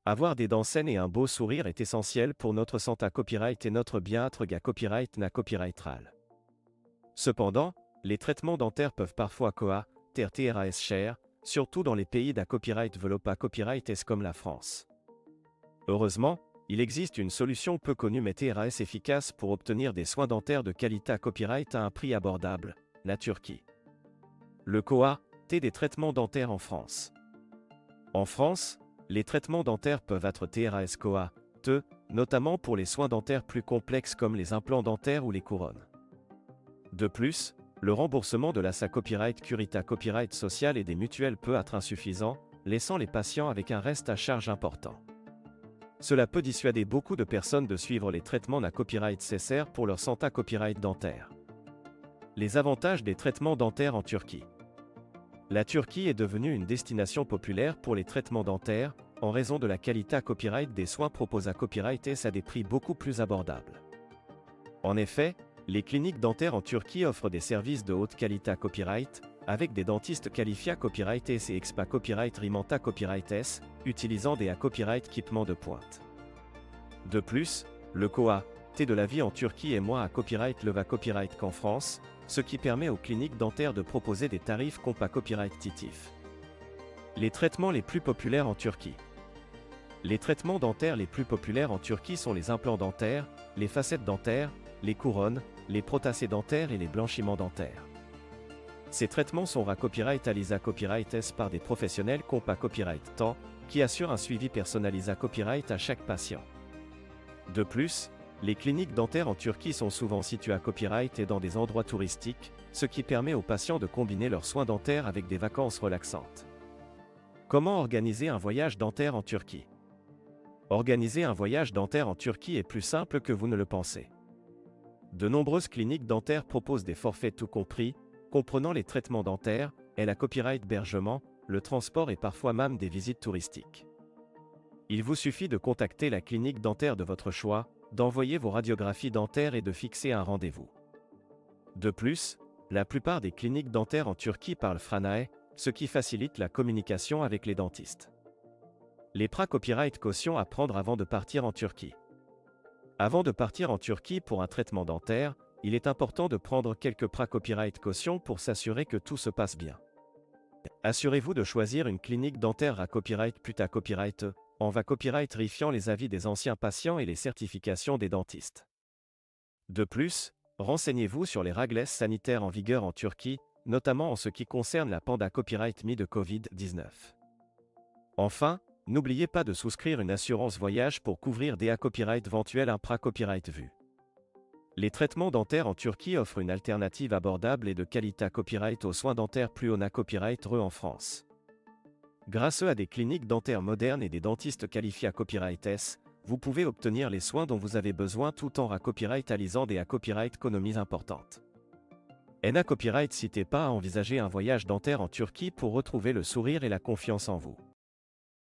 Avoir des dents saines et un beau sourire est essentiel pour notre santé copyright et notre bien-être copyright na copyrightral. Cependant, les traitements dentaires peuvent parfois TRS cher, surtout dans les pays d'à copyright velopa copyright est comme la France. Heureusement, il existe une solution peu connue mais TRS efficace pour obtenir des soins dentaires de qualité à copyright à un prix abordable, la Turquie. Le T des traitements dentaires en France. En France, les traitements dentaires peuvent être TRS T, notamment pour les soins dentaires plus complexes comme les implants dentaires ou les couronnes. De plus, le remboursement de l'ASA Copyright Curita Copyright Social et des mutuelles peut être insuffisant, laissant les patients avec un reste à charge important. Cela peut dissuader beaucoup de personnes de suivre les traitements na copyright nécessaires pour leur santé copyright dentaire. Les avantages des traitements dentaires en Turquie. La Turquie est devenue une destination populaire pour les traitements dentaires, en raison de la qualité à copyright des soins proposés à copyright et à des prix beaucoup plus abordables. En effet, les cliniques dentaires en Turquie offrent des services de haute qualité à copyright, avec des dentistes qualifiés à copyright S et expa copyright rimanta copyright S, utilisant des copyright équipements de pointe. De plus, le T de la vie en Turquie est moins à copyright leva copyright qu'en France, ce qui permet aux cliniques dentaires de proposer des tarifs compa copyright titifs. Les traitements les plus populaires en Turquie. Les traitements dentaires les plus populaires en Turquie sont les implants dentaires, les facettes dentaires, les couronnes, les prothèses dentaires et les blanchiments dentaires. Ces traitements sont copyright Alisa Copyright S par des professionnels compa copyright temps, qui assurent un suivi personnalisé copyright à chaque patient. De plus, les cliniques dentaires en Turquie sont souvent situées à copyright et dans des endroits touristiques, ce qui permet aux patients de combiner leurs soins dentaires avec des vacances relaxantes. Comment organiser un voyage dentaire en Turquie? Organiser un voyage dentaire en Turquie est plus simple que vous ne le pensez. De nombreuses cliniques dentaires proposent des forfaits tout compris, comprenant les traitements dentaires, et la copyright hébergement, le transport et parfois même des visites touristiques. Il vous suffit de contacter la clinique dentaire de votre choix, d'envoyer vos radiographies dentaires et de fixer un rendez-vous. De plus, la plupart des cliniques dentaires en Turquie parlent franae, ce qui facilite la communication avec les dentistes. Les copyright caution à prendre avant de partir en Turquie. Avant de partir en Turquie pour un traitement dentaire, il est important de prendre quelques copyright caution pour s'assurer que tout se passe bien. Assurez-vous de choisir une clinique dentaire à copyright puta copyright, en va copyright vérifiant les avis des anciens patients et les certifications des dentistes. De plus, renseignez-vous sur les règles sanitaires en vigueur en Turquie, notamment en ce qui concerne la panda copyright de Covid-19. Enfin, n'oubliez pas de souscrire une assurance voyage pour couvrir des copyright éventuels copyright vu. Les traitements dentaires en Turquie offrent une alternative abordable et de qualité à copyright aux soins dentaires plus haut copyright en France. Grâce à des cliniques dentaires modernes et des dentistes qualifiés à copyright S, vous pouvez obtenir les soins dont vous avez besoin tout en copyrightalisant des copyright économies importantes. Copyright n'hésitez pas à envisager un voyage dentaire en Turquie pour retrouver le sourire et la confiance en vous.